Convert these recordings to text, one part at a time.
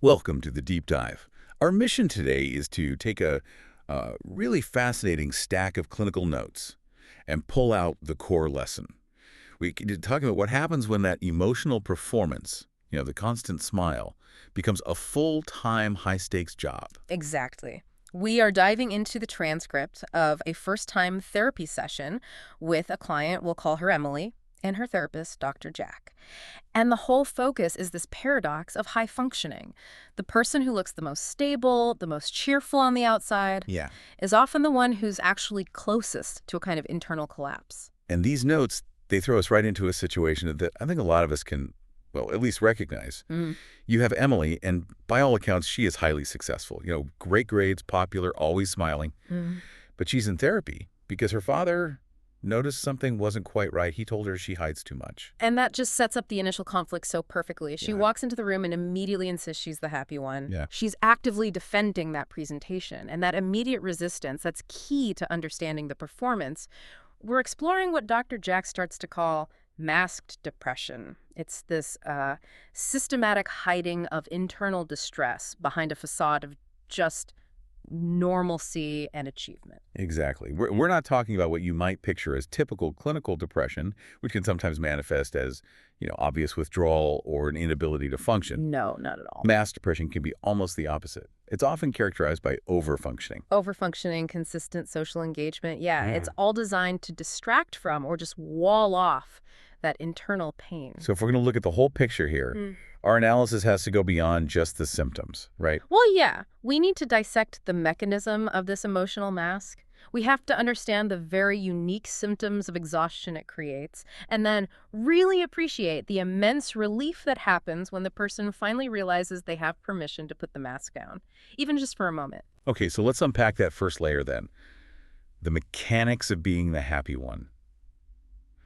Welcome to the Deep Dive. Our mission today is to take a really fascinating stack of clinical notes and pull out the core lesson. We're talking about what happens when that emotional performance, the constant smile, becomes a full-time, high-stakes job. Exactly. We are diving into the transcript of a first-time therapy session with a client, we'll call her Emily, and her therapist, Dr. Jack. And the whole focus is this paradox of high functioning. The person who looks the most stable, the most cheerful on the outside, Yeah. is often the one who's actually closest to a kind of internal collapse. And these notes, they throw us right into a situation that I think a lot of us can, well, at least recognize. Mm. You have Emily, and by all accounts, she is highly successful. Great grades, popular, always smiling. Mm. But she's in therapy because her father noticed something wasn't quite right. He told her she hides too much. And that just sets up the initial conflict so perfectly. She Yeah. walks into the room and immediately insists she's the happy one. Yeah. She's actively defending that presentation, and that immediate resistance, that's key to understanding the performance. We're exploring what Dr. Jack starts to call masked depression. It's this systematic hiding of internal distress behind a facade of just normalcy and achievement. Exactly. We're not talking about what you might picture as typical clinical depression, which can sometimes manifest as, obvious withdrawal or an inability to function. No, not at all. Mass depression can be almost the opposite. It's often characterized by overfunctioning. Overfunctioning, consistent social engagement. Yeah, it's all designed to distract from or just wall off that internal pain. So if we're going to look at the whole picture here, our analysis has to go beyond just the symptoms, right? Well, yeah, we need to dissect the mechanism of this emotional mask. We have to understand the very unique symptoms of exhaustion it creates, and then really appreciate the immense relief that happens when the person finally realizes they have permission to put the mask down, even just for a moment. Okay, so let's unpack that first layer then. The mechanics of being the happy one.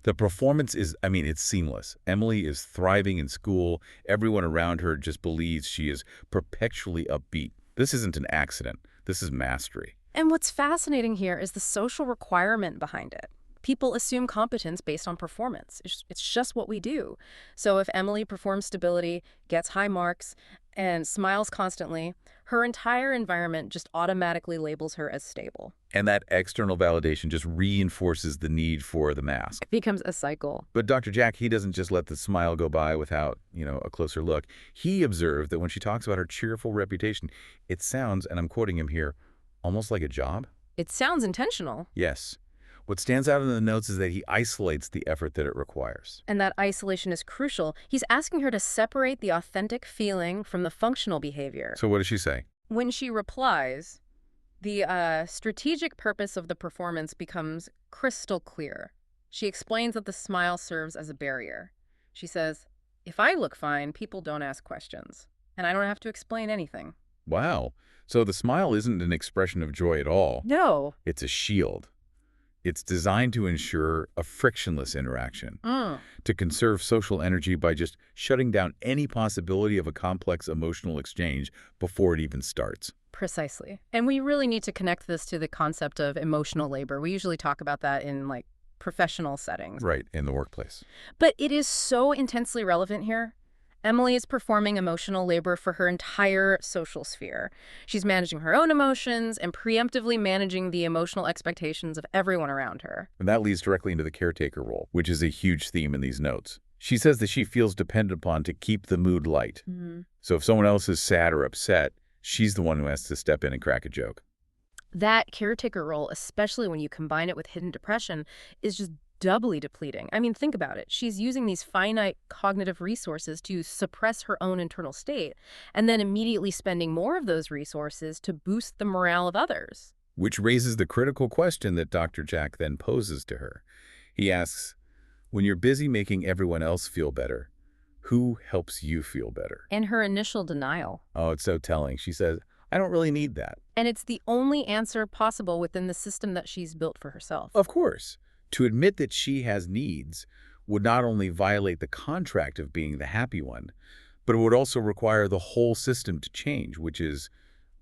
The performance is, it's seamless. Emily is thriving in school. Everyone around her just believes she is perpetually upbeat. This isn't an accident. This is mastery. And what's fascinating here is the social requirement behind it. People assume competence based on performance. It's just what we do. So if Emily performs stability, gets high marks, and smiles constantly, her entire environment just automatically labels her as stable. And that external validation just reinforces the need for the mask. It becomes a cycle. But Dr. Jack, he doesn't just let the smile go by without, a closer look. He observed that when she talks about her cheerful reputation, it sounds, and I'm quoting him here, almost like a job. It sounds intentional. Yes. What stands out in the notes is that he isolates the effort that it requires. And that isolation is crucial. He's asking her to separate the authentic feeling from the functional behavior. So what does she say? When she replies, the strategic purpose of the performance becomes crystal clear. She explains that the smile serves as a barrier. She says, "If I look fine, people don't ask questions, and I don't have to explain anything." Wow. So the smile isn't an expression of joy at all. No. It's a shield. It's designed to ensure a frictionless interaction, to conserve social energy by just shutting down any possibility of a complex emotional exchange before it even starts. Precisely. And we really need to connect this to the concept of emotional labor. We usually talk about that in professional settings. Right, in the workplace. But it is so intensely relevant here. Emily is performing emotional labor for her entire social sphere. She's managing her own emotions and preemptively managing the emotional expectations of everyone around her. And that leads directly into the caretaker role, which is a huge theme in these notes. She says that she feels dependent upon to keep the mood light. So if someone else is sad or upset, she's the one who has to step in and crack a joke. That caretaker role, especially when you combine it with hidden depression, is just doubly depleting. Think about it. She's using these finite cognitive resources to suppress her own internal state, and then immediately spending more of those resources to boost the morale of others. Which raises the critical question that Dr. Jack then poses to her. He asks, when you're busy making everyone else feel better, who helps you feel better? And her initial denial. Oh, it's so telling. She says, I don't really need that. And it's the only answer possible within the system that she's built for herself. Of course. To admit that she has needs would not only violate the contract of being the happy one, but it would also require the whole system to change, which is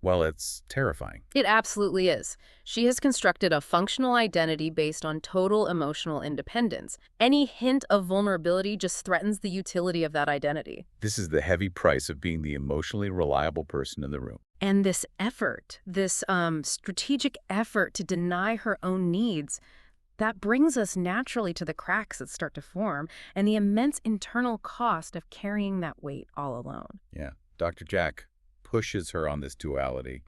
Well, it's terrifying. It absolutely is. She has constructed a functional identity based on total emotional independence. Any hint of vulnerability just threatens the utility of that identity. This is the heavy price of being the emotionally reliable person in the room. And this effort, this strategic effort to deny her own needs, that brings us naturally to the cracks that start to form and the immense internal cost of carrying that weight all alone. Yeah. Dr. Jack pushes her on this duality.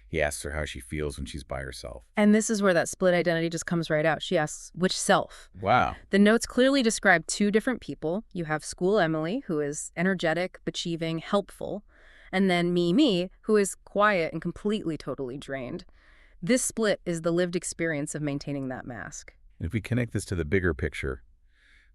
He asks her how she feels when she's by herself. And this is where that split identity just comes right out. She asks, which self? Wow. The notes clearly describe two different people. You have school Emily, who is energetic, achieving, helpful, and then me, who is quiet and completely, totally drained. This split is the lived experience of maintaining that mask. And if we connect this to the bigger picture,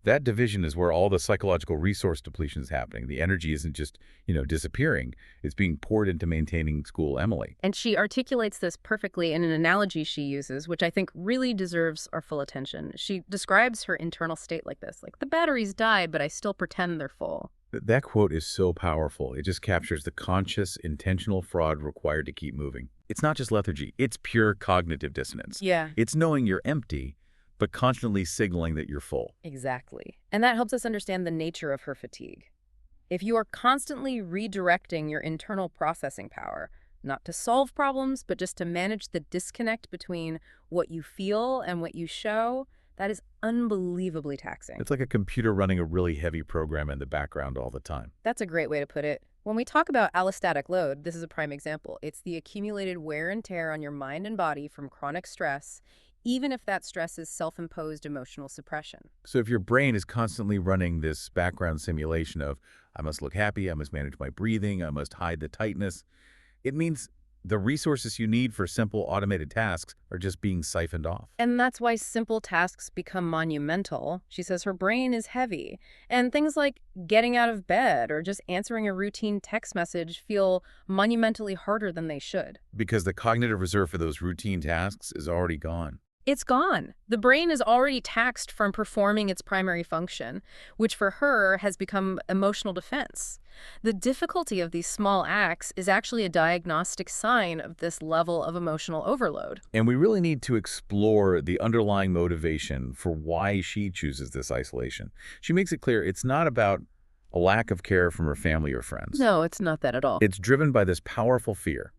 that division is where all the psychological resource depletion is happening. The energy isn't just, disappearing. It's being poured into maintaining school Emily. And she articulates this perfectly in an analogy she uses, which I think really deserves our full attention. She describes her internal state like this, like, the batteries died, but I still pretend they're full. That quote is so powerful. It just captures the conscious, intentional fraud required to keep moving. It's not just lethargy. It's pure cognitive dissonance. Yeah. It's knowing you're empty, but constantly signaling that you're full. Exactly. And that helps us understand the nature of her fatigue. If you are constantly redirecting your internal processing power, not to solve problems, but just to manage the disconnect between what you feel and what you show, that is unbelievably taxing. It's like a computer running a really heavy program in the background all the time. That's a great way to put it. When we talk about allostatic load, this is a prime example. It's the accumulated wear and tear on your mind and body from chronic stress, even if that stress is self-imposed emotional suppression. So if your brain is constantly running this background simulation of, I must look happy, I must manage my breathing, I must hide the tightness, it means the resources you need for simple automated tasks are just being siphoned off. And that's why simple tasks become monumental. She says her brain is heavy, and things like getting out of bed or just answering a routine text message feel monumentally harder than they should. Because the cognitive reserve for those routine tasks is already gone. It's gone. The brain is already taxed from performing its primary function, which for her has become emotional defense. The difficulty of these small acts is actually a diagnostic sign of this level of emotional overload. And we really need to explore the underlying motivation for why she chooses this isolation. She makes it clear it's not about a lack of care from her family or friends. No, it's not that at all. It's driven by this powerful fear.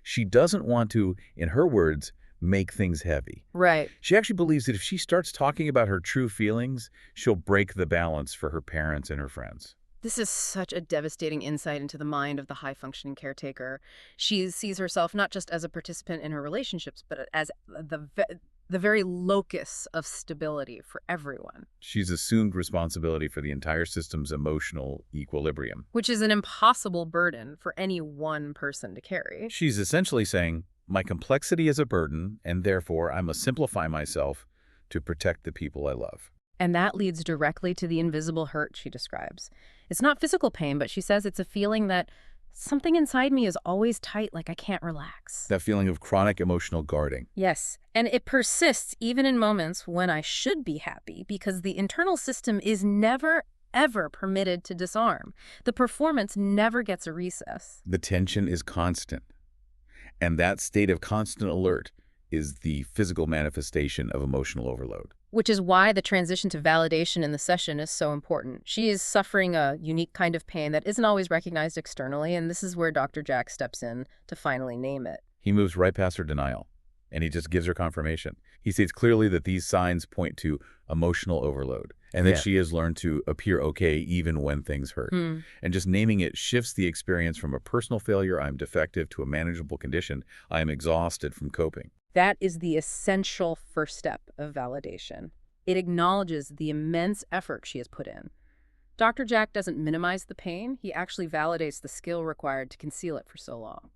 She doesn't want to, in her words, make things heavy. Right. She actually believes that if she starts talking about her true feelings, she'll break the balance for her parents and her friends. This is such a devastating insight into the mind of the high-functioning caretaker. She sees herself not just as a participant in her relationships, but as the very locus of stability for everyone. She's assumed responsibility for the entire system's emotional equilibrium. Which is an impossible burden for any one person to carry. She's essentially saying, my complexity is a burden, and therefore I must simplify myself to protect the people I love. And that leads directly to the invisible hurt she describes. It's not physical pain, but she says it's a feeling that something inside me is always tight, like I can't relax. That feeling of chronic emotional guarding. Yes, and it persists even in moments when I should be happy because the internal system is never, ever permitted to disarm. The performance never gets a recess. The tension is constant. And that state of constant alert is the physical manifestation of emotional overload. Which is why the transition to validation in the session is so important. She is suffering a unique kind of pain that isn't always recognized externally, and this is where Dr. Jack steps in to finally name it. He moves right past her denial, and he just gives her confirmation. He states clearly that these signs point to emotional overload, and that she has learned to appear okay even when things hurt. And just naming it shifts the experience from a personal failure, I'm defective, to a manageable condition, I am exhausted from coping. That is the essential first step of validation. It acknowledges the immense effort she has put in. Dr. Jack doesn't minimize the pain. He actually validates the skill required to conceal it for so long.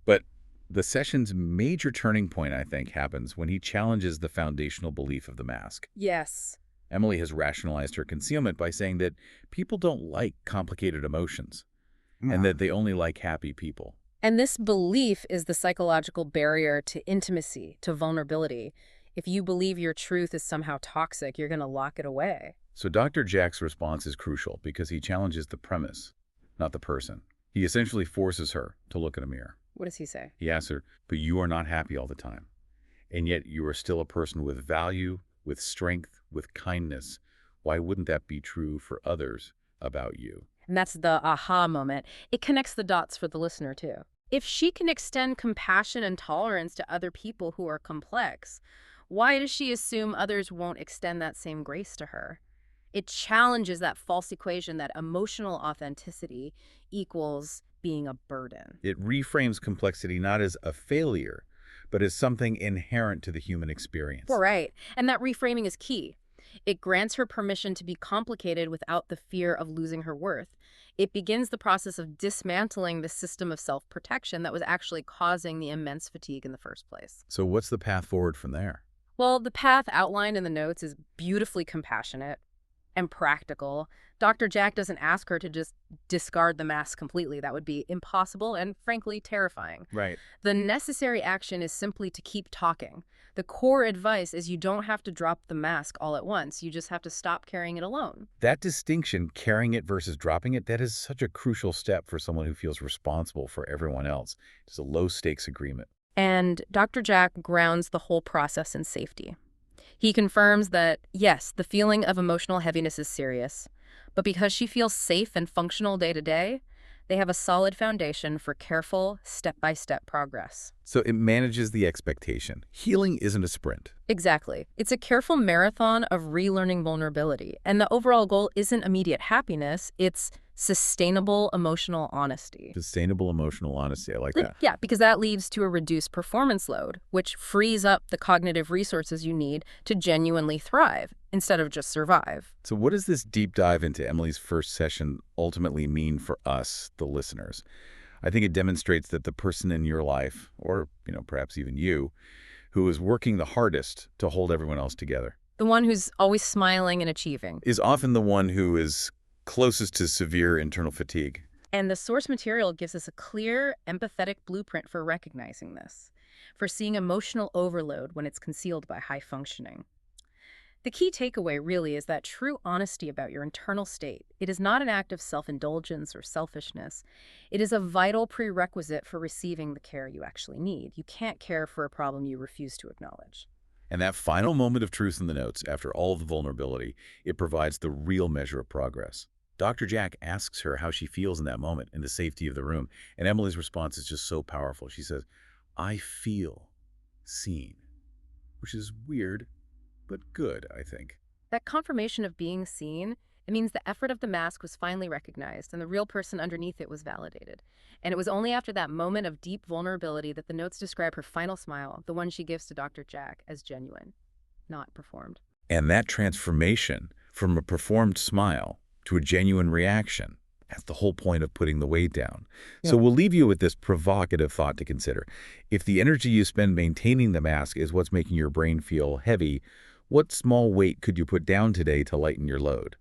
But the session's major turning point, I think, happens when he challenges the foundational belief of the mask. Yes. Emily has rationalized her concealment by saying that people don't like complicated emotions, and that they only like happy people. And this belief is the psychological barrier to intimacy, to vulnerability. If you believe your truth is somehow toxic, you're going to lock it away. So Dr. Jack's response is crucial because he challenges the premise, not the person. He essentially forces her to look in a mirror. What does he say? He asks her, but you are not happy all the time. And yet you are still a person with value, with strength, with kindness. Why wouldn't that be true for others about you? And that's the aha moment. It connects the dots for the listener, too. If she can extend compassion and tolerance to other people who are complex, why does she assume others won't extend that same grace to her? It challenges that false equation that emotional authenticity equals being a burden. It reframes complexity not as a failure, but as something inherent to the human Well, experience. right. And that reframing is key. It grants her permission to be complicated without the fear of losing her worth. It begins the process of dismantling the system of self-protection that was actually causing the immense fatigue in the first place. So what's the path forward from there? Well, the path outlined in the notes is beautifully compassionate and practical. Dr. Jack doesn't ask her to just discard the mask completely. That would be impossible and, frankly, terrifying. Right. The necessary action is simply to keep talking. The core advice is you don't have to drop the mask all at once. You just have to stop carrying it alone. That distinction, carrying it versus dropping it, that is such a crucial step for someone who feels responsible for everyone else. It's a low-stakes agreement. And Dr. Jack grounds the whole process in safety. He confirms that, yes, the feeling of emotional heaviness is serious, but because she feels safe and functional day to day, they have a solid foundation for careful, step-by-step progress. So it manages the expectation. Healing isn't a sprint. Exactly. It's a careful marathon of relearning vulnerability, and the overall goal isn't immediate happiness, it's sustainable emotional honesty. Sustainable emotional honesty. I like that. Yeah, because that leads to a reduced performance load, which frees up the cognitive resources you need to genuinely thrive instead of just survive. So what does this deep dive into Emily's first session ultimately mean for us, the listeners? I think it demonstrates that the person in your life, or perhaps even you, who is working the hardest to hold everyone else together, The one who's always smiling and achieving. is often the one who is closest to severe internal fatigue. And the source material gives us a clear, empathetic blueprint for recognizing this, for seeing emotional overload when it's concealed by high functioning. The key takeaway really is that true honesty about your internal state. It is not an act of self-indulgence or selfishness. It is a vital prerequisite for receiving the care you actually need. You can't care for a problem you refuse to acknowledge. And that final moment of truth in the notes, after all the vulnerability, it provides the real measure of progress. Dr. Jack asks her how she feels in that moment in the safety of the room, and Emily's response is just so powerful. She says, I feel seen, which is weird, but good, I think. That confirmation of being seen, it means the effort of the mask was finally recognized and the real person underneath it was validated. And it was only after that moment of deep vulnerability that the notes describe her final smile, the one she gives to Dr. Jack, as genuine, not performed. And that transformation from a performed smile to a genuine reaction, that's the whole point of putting the weight down. So we'll leave you with this provocative thought to consider. If the energy you spend maintaining the mask is what's making your brain feel heavy, what small weight could you put down today to lighten your load?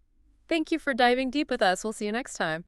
Thank you for diving deep with us. We'll see you next time.